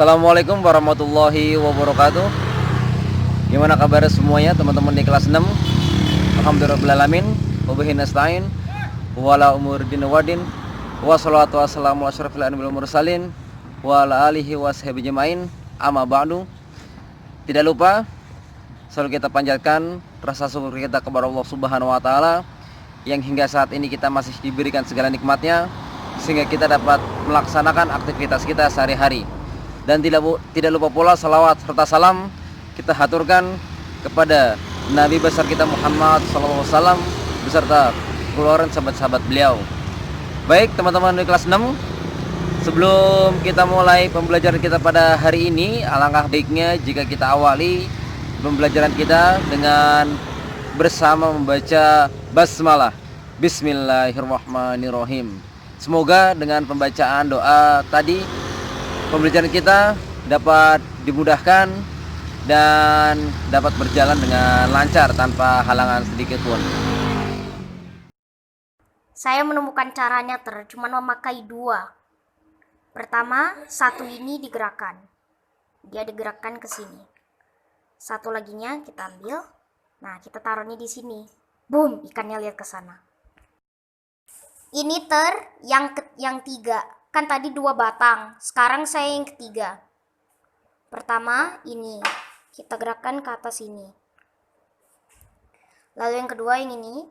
Assalamualaikum warahmatullahi wabarakatuh. Gimana kabar semuanya teman-teman di kelas 6? Alhamdulillahirrahmanirrahim. Wabihi nasta'in. Wala umur din wadin. Wassalatu wassalamu ala asyrafil anbiya'i wal mursalin wa ala alihi washabihi jamain. Amma ba'du. Tidak lupa selalu kita panjatkan rasa syukur kita kepada Allah Subhanahu wa taala yang hingga saat ini kita masih diberikan segala nikmatnya sehingga kita dapat melaksanakan aktivitas kita sehari-hari. Dan tidak lupa pula salawat serta salam kita haturkan kepada Nabi besar kita Muhammad SAW beserta keluarga sahabat-sahabat beliau. Baik teman-teman di kelas 6, sebelum kita mulai pembelajaran kita pada hari ini, alangkah baiknya jika kita awali pembelajaran kita dengan bersama membaca basmalah. Bismillahirrahmanirrahim. Semoga dengan pembacaan doa tadi pembelajaran kita dapat dimudahkan dan dapat berjalan dengan lancar tanpa halangan sedikit pun. Saya menemukan caranya cuman memakai dua. Pertama, satu ini digerakkan. Dia digerakkan ke sini. Satu laginya kita ambil. Nah, kita taruhnya di sini. Boom, ikannya lihat ke sana. Ini yang tiga. Kan tadi dua batang, sekarang saya yang ketiga. Pertama ini, kita gerakkan ke atas ini. Lalu yang kedua yang ini,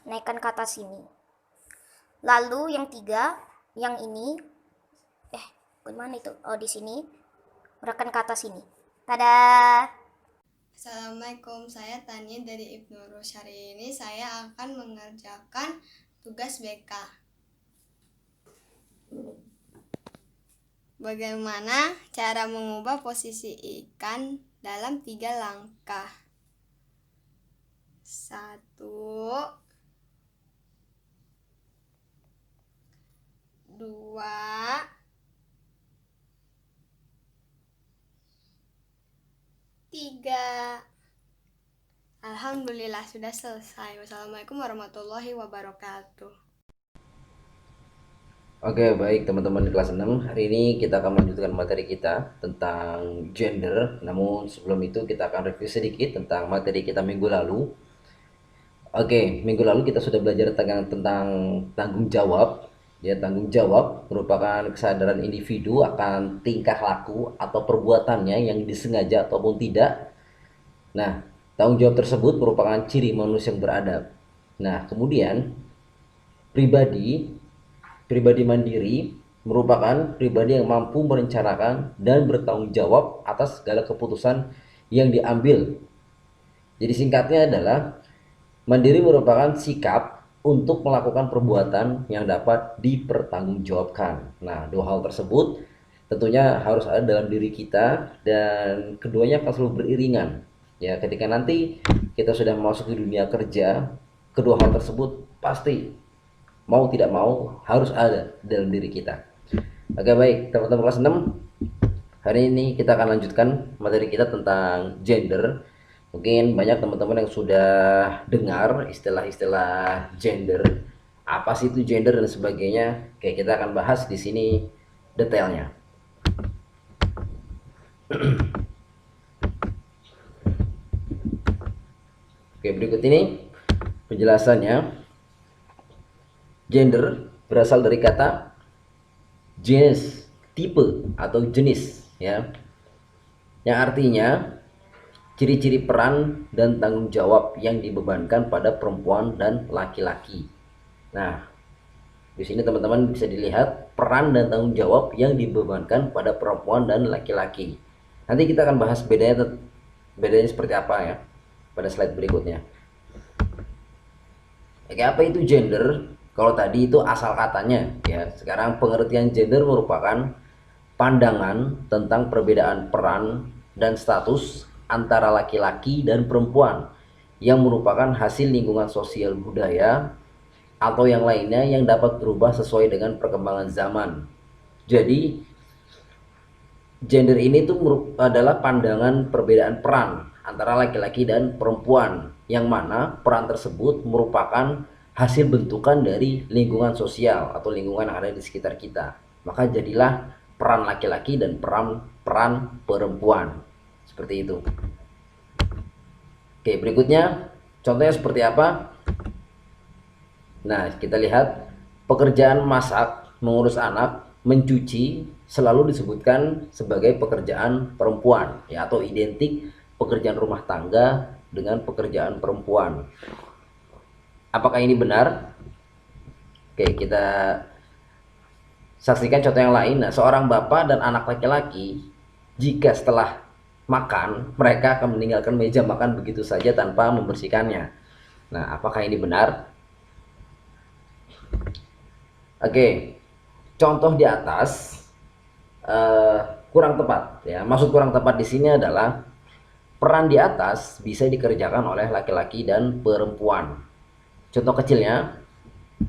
naikkan ke atas sini. Lalu yang tiga, yang ini, bagaimana itu? Oh, di sini, gerakkan ke atas sini. Tada! Assalamualaikum, saya Tania dari Ibnu Rus. Hari ini saya akan mengerjakan tugas BK. Bagaimana cara mengubah posisi ikan dalam 3 langkah? 1, 2, 3. Alhamdulillah sudah selesai. Wassalamualaikum warahmatullahi wabarakatuh. Oke, baik teman-teman di kelas 6. Hari ini kita akan melanjutkan materi kita tentang gender. Namun sebelum itu kita akan review sedikit tentang materi kita minggu lalu. Oke, minggu lalu kita sudah belajar tentang tanggung jawab. Ya, tanggung jawab merupakan kesadaran individu akan tingkah laku atau perbuatannya yang disengaja ataupun tidak. Nah, tanggung jawab tersebut merupakan ciri manusia yang beradab. Nah, kemudian pribadi mandiri merupakan pribadi yang mampu merencanakan dan bertanggung jawab atas segala keputusan yang diambil. Jadi singkatnya adalah mandiri merupakan sikap untuk melakukan perbuatan yang dapat dipertanggungjawabkan. Nah, dua hal tersebut tentunya harus ada dalam diri kita dan keduanya akan selalu beriringan. Ya, ketika nanti kita sudah masuk ke dunia kerja, kedua hal tersebut pasti mau tidak mau harus ada dalam diri kita. Oke, baik teman-teman kelas 6, hari ini kita akan lanjutkan materi kita tentang gender. Mungkin banyak teman-teman yang sudah dengar istilah-istilah gender, apa sih itu gender dan sebagainya. Oke, kita akan bahas di sini detailnya. Oke, berikut ini penjelasannya. Gender berasal dari kata genus, tipe atau jenis, ya, yang artinya ciri-ciri peran dan tanggung jawab yang dibebankan pada perempuan dan laki-laki. Nah, di sini teman-teman bisa dilihat peran dan tanggung jawab yang dibebankan pada perempuan dan laki-laki. Nanti kita akan bahas bedanya seperti apa ya pada slide berikutnya. Oke, apa itu gender? Kalau tadi itu asal katanya, ya. Sekarang pengertian gender merupakan pandangan tentang perbedaan peran dan status antara laki-laki dan perempuan yang merupakan hasil lingkungan sosial budaya atau yang lainnya yang dapat berubah sesuai dengan perkembangan zaman. Jadi gender ini tuh adalah pandangan perbedaan peran antara laki-laki dan perempuan, yang mana peran tersebut merupakan hasil bentukan dari lingkungan sosial atau lingkungan yang ada di sekitar kita. Maka jadilah peran laki-laki dan peran perempuan. Seperti itu. Oke, berikutnya contohnya seperti apa? Nah, kita lihat pekerjaan masak, mengurus anak, mencuci selalu disebutkan sebagai pekerjaan perempuan, ya, atau identik pekerjaan rumah tangga dengan pekerjaan perempuan. Apakah ini benar? Oke, kita saksikan contoh yang lain. Nah, seorang bapak dan anak laki-laki, jika setelah makan, mereka akan meninggalkan meja makan begitu saja tanpa membersihkannya. Nah, apakah ini benar? Oke, contoh di atas kurang tepat, ya. Maksud kurang tepat di sini adalah peran di atas bisa dikerjakan oleh laki-laki dan perempuan. Contoh kecilnya,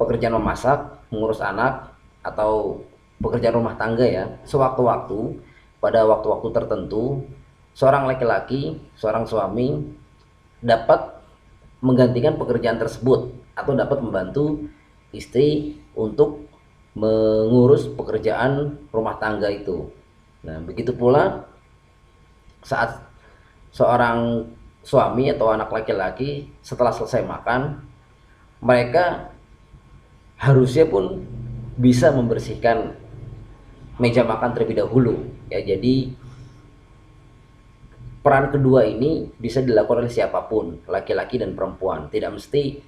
pekerjaan memasak, mengurus anak, atau pekerjaan rumah tangga, ya. Sewaktu-waktu, pada waktu-waktu tertentu, seorang laki-laki, seorang suami dapat menggantikan pekerjaan tersebut atau dapat membantu istri untuk mengurus pekerjaan rumah tangga itu. Nah, begitu pula saat seorang suami atau anak laki-laki setelah selesai makan, mereka harusnya pun bisa membersihkan meja makan terlebih dahulu, ya. Jadi peran kedua ini bisa dilakukan oleh siapapun, laki-laki dan perempuan. Tidak mesti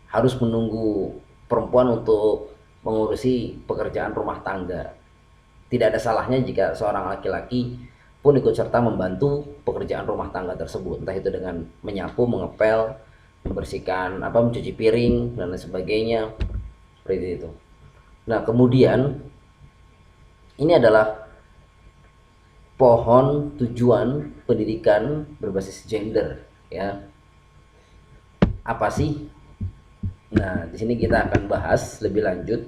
harus menunggu perempuan untuk mengurusi pekerjaan rumah tangga. Tidak ada salahnya jika seorang laki-laki pun ikut serta membantu pekerjaan rumah tangga tersebut, entah itu dengan menyapu, mengepel, membersihkan mencuci piring dan lain sebagainya, seperti itu. Nah, kemudian ini adalah pohon tujuan pendidikan berbasis gender, ya. Apa sih? Nah, di sini kita akan bahas lebih lanjut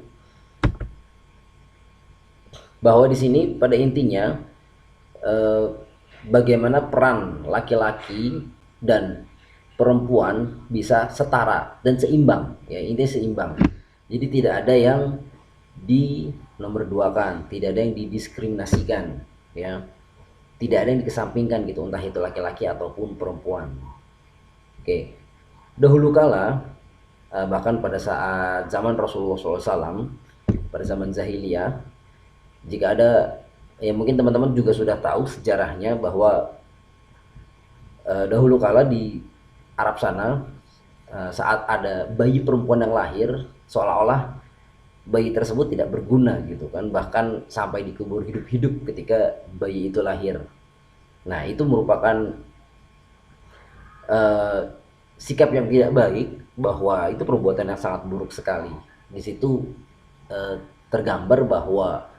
bahwa di sini pada intinya bagaimana peran laki-laki dan perempuan bisa setara dan seimbang, ya. Intinya seimbang. Jadi tidak ada yang di nomor duakan, tidak ada yang didiskriminasikan, ya. Tidak ada yang dikesampingkan gitu, entah itu laki-laki ataupun perempuan. Oke. Dahulu kala, bahkan pada saat zaman Rasulullah SAW, pada zaman Jahiliyah, jika ada, ya mungkin teman-teman juga sudah tahu sejarahnya bahwa dahulu kala di Arab sana, saat ada bayi perempuan yang lahir, seolah-olah bayi tersebut tidak berguna gitu kan, bahkan sampai dikubur hidup-hidup ketika bayi itu lahir. Nah, itu merupakan sikap yang tidak baik, bahwa itu perbuatan yang sangat buruk sekali. Di situ tergambar bahwa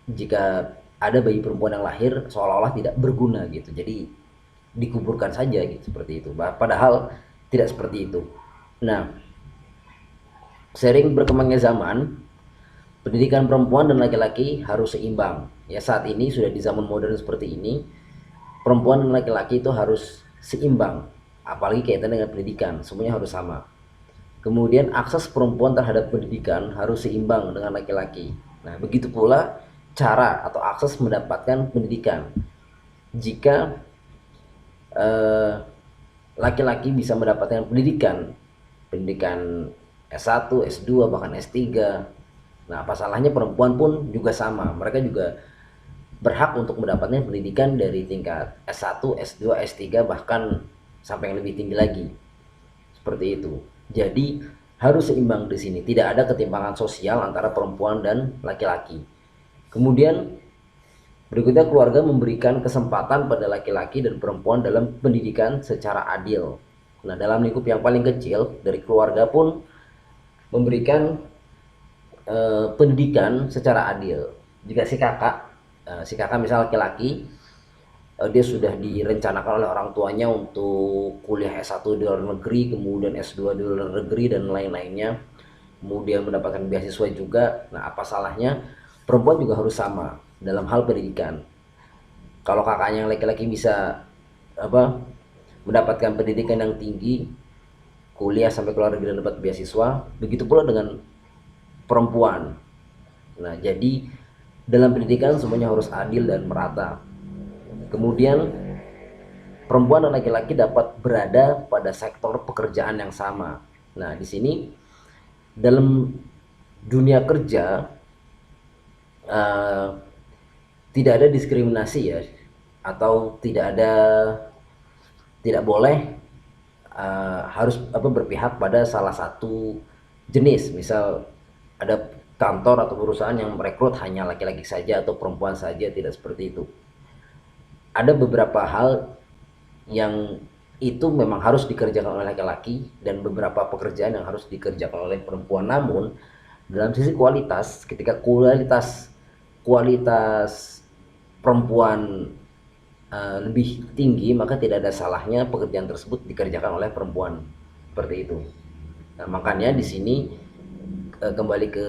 jika ada bayi perempuan yang lahir seolah-olah tidak berguna gitu, jadi dikuburkan saja gitu, seperti itu. Padahal tidak seperti itu. Nah, sering berkembangnya zaman, pendidikan perempuan dan laki-laki harus seimbang. Ya, saat ini sudah di zaman modern seperti ini, perempuan dan laki-laki itu harus seimbang. Apalagi kaitan dengan pendidikan, semuanya harus sama. Kemudian akses perempuan terhadap pendidikan harus seimbang dengan laki-laki. Nah, begitu pula cara atau akses mendapatkan pendidikan. Jika laki-laki bisa mendapatkan pendidikan S1, S2, bahkan S3. Nah, apa salahnya perempuan pun juga sama. Mereka juga berhak untuk mendapatkan pendidikan dari tingkat S1, S2, S3, bahkan sampai yang lebih tinggi lagi. Seperti itu. Jadi harus seimbang di sini. Tidak ada ketimpangan sosial antara perempuan dan laki-laki. Kemudian berikutnya, keluarga memberikan kesempatan pada laki-laki dan perempuan dalam pendidikan secara adil. Nah, dalam lingkup yang paling kecil dari keluarga pun memberikan pendidikan secara adil. Jika si kakak misal laki-laki, dia sudah direncanakan oleh orang tuanya untuk kuliah S1 di luar negeri, kemudian S2 di luar negeri dan lain-lainnya, kemudian mendapatkan beasiswa juga. Nah, apa salahnya perempuan juga harus sama dalam hal pendidikan. Kalau kakaknya yang laki-laki bisa mendapatkan pendidikan yang tinggi, kuliah sampai keluar negeri dan dapat beasiswa, begitu pula dengan perempuan. Nah, jadi Dalam pendidikan semuanya harus adil dan merata. Kemudian perempuan dan laki-laki dapat berada pada sektor pekerjaan yang sama. Nah, di sini dalam dunia kerja eh, tidak ada diskriminasi ya, atau tidak boleh harus berpihak pada salah satu jenis. Misal ada kantor atau perusahaan yang merekrut hanya laki-laki saja atau perempuan saja, tidak seperti itu. Ada beberapa hal yang itu memang harus dikerjakan oleh laki-laki dan beberapa pekerjaan yang harus dikerjakan oleh perempuan. Namun dalam sisi kualitas, ketika kualitas perempuan lebih tinggi, maka tidak ada salahnya pekerjaan tersebut dikerjakan oleh perempuan, seperti itu. Nah, makanya di sini kembali ke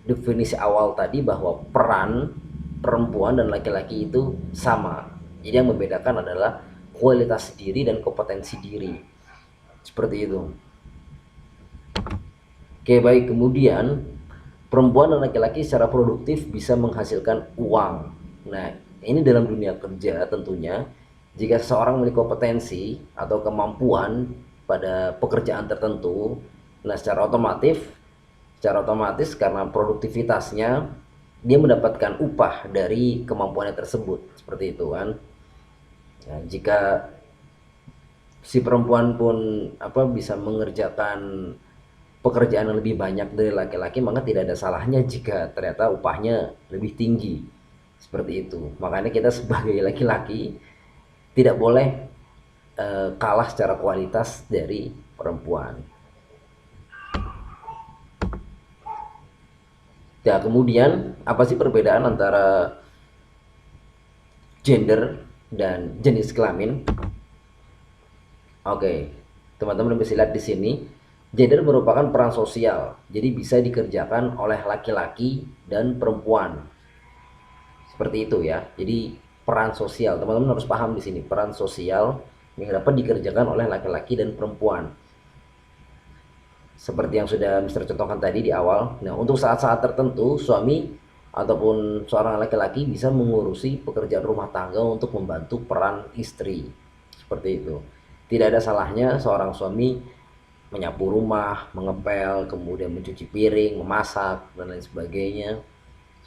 definisi awal tadi bahwa peran perempuan dan laki-laki itu sama. Jadi yang membedakan adalah kualitas diri dan kompetensi diri, seperti itu. Oke, baik. Kemudian perempuan dan laki-laki secara produktif bisa menghasilkan uang. Nah, ini dalam dunia kerja tentunya, jika seseorang memiliki kompetensi atau kemampuan pada pekerjaan tertentu, nah secara otomatis karena produktivitasnya dia mendapatkan upah dari kemampuannya tersebut, seperti itu kan. Nah, jika si perempuan pun bisa mengerjakan pekerjaan yang lebih banyak dari laki-laki, maka tidak ada salahnya jika ternyata upahnya lebih tinggi, seperti itu. Makanya kita sebagai laki-laki tidak boleh kalah secara kualitas dari perempuan. Ya, kemudian apa sih perbedaan antara gender dan jenis kelamin? Oke, teman-teman bisa lihat di sini, gender merupakan peran sosial, jadi bisa dikerjakan oleh laki-laki dan perempuan. Seperti itu ya. Jadi peran sosial, teman-teman harus paham di sini, peran sosial yang dapat dikerjakan oleh laki-laki dan perempuan. Seperti yang sudah Mister contohkan tadi di awal. Nah, untuk saat-saat tertentu, suami ataupun seorang laki-laki bisa mengurusi pekerjaan rumah tangga untuk membantu peran istri. Seperti itu. Tidak ada salahnya seorang suami menyapu rumah, mengepel, kemudian mencuci piring, memasak, dan lain sebagainya.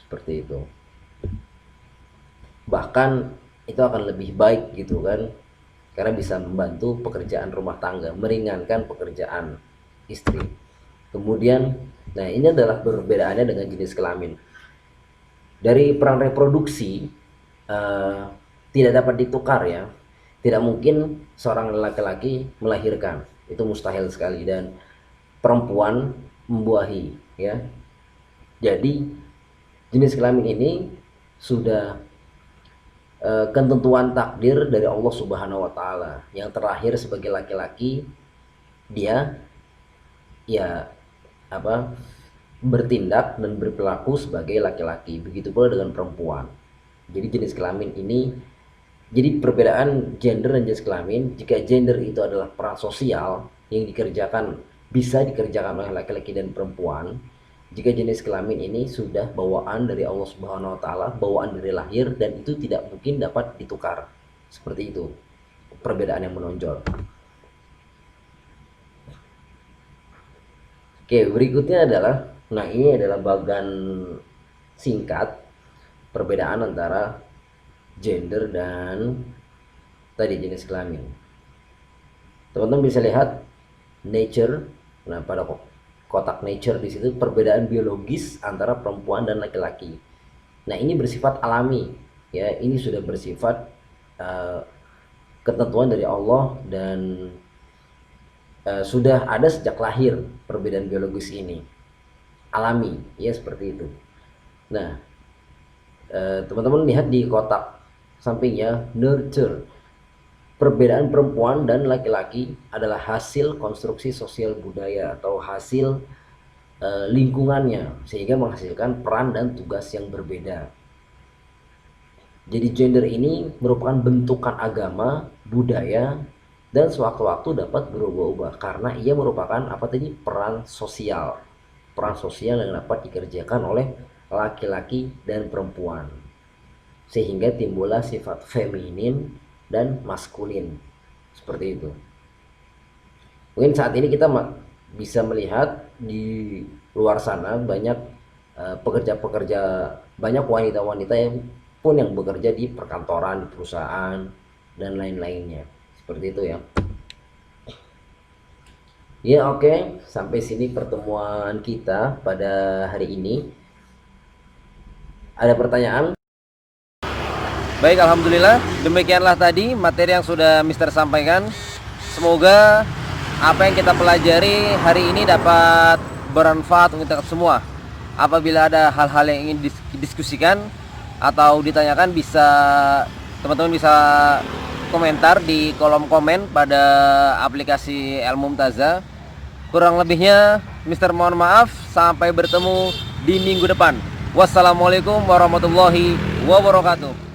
Seperti itu. Bahkan itu akan lebih baik gitu kan, karena bisa membantu pekerjaan rumah tangga, meringankan pekerjaan istri. Kemudian, nah ini adalah perbedaannya dengan jenis kelamin. Dari peran reproduksi tidak dapat ditukar ya. Tidak mungkin seorang laki-laki melahirkan, itu mustahil sekali, dan perempuan membuahi ya. Jadi jenis kelamin ini sudah ketentuan takdir dari Allah Subhanahu wa taala. Yang terlahir sebagai laki-laki, dia ya bertindak dan berperilaku sebagai laki-laki. Begitu pula dengan perempuan. Jadi jenis kelamin ini, jadi perbedaan gender dan jenis kelamin, jika gender itu adalah peran sosial yang bisa dikerjakan oleh laki-laki dan perempuan. Jika jenis kelamin ini sudah bawaan dari Allah Subhanahu wa taala, bawaan dari lahir, dan itu tidak mungkin dapat ditukar. Seperti itu perbedaan yang menonjol. Oke, berikutnya adalah, nah ini adalah bagian singkat perbedaan antara gender dan tadi jenis kelamin. Teman-teman bisa lihat nature. Nah, pada kotak nature di situ perbedaan biologis antara perempuan dan laki-laki. Nah, ini bersifat alami ya, ini sudah bersifat ketentuan dari Allah dan sudah ada sejak lahir. Perbedaan biologis ini alami ya, seperti itu. Nah, teman-teman lihat di kotak sampingnya nurture. Perbedaan perempuan dan laki-laki adalah hasil konstruksi sosial budaya atau hasil lingkungannya, sehingga menghasilkan peran dan tugas yang berbeda. Jadi gender ini merupakan bentukan agama, budaya, dan sewaktu-waktu dapat berubah-ubah karena ia merupakan peran sosial yang dapat dikerjakan oleh laki-laki dan perempuan, sehingga timbullah sifat feminin dan maskulin seperti itu. Mungkin saat ini kita bisa melihat di luar sana banyak pekerja-pekerja, banyak wanita-wanita yang bekerja di perkantoran, di perusahaan dan lain-lainnya seperti itu ya. Ya oke, sampai sini pertemuan kita pada hari ini. Ada pertanyaan? Baik, alhamdulillah. Demikianlah tadi materi yang sudah Mister sampaikan. Semoga apa yang kita pelajari hari ini dapat bermanfaat untuk kita semua. Apabila ada hal-hal yang ingin didiskusikan atau ditanyakan, teman-teman bisa komentar di kolom komen pada aplikasi Al-Mumtazah. Kurang lebihnya Mister mohon maaf. Sampai bertemu di minggu depan. Wassalamualaikum warahmatullahi wabarakatuh.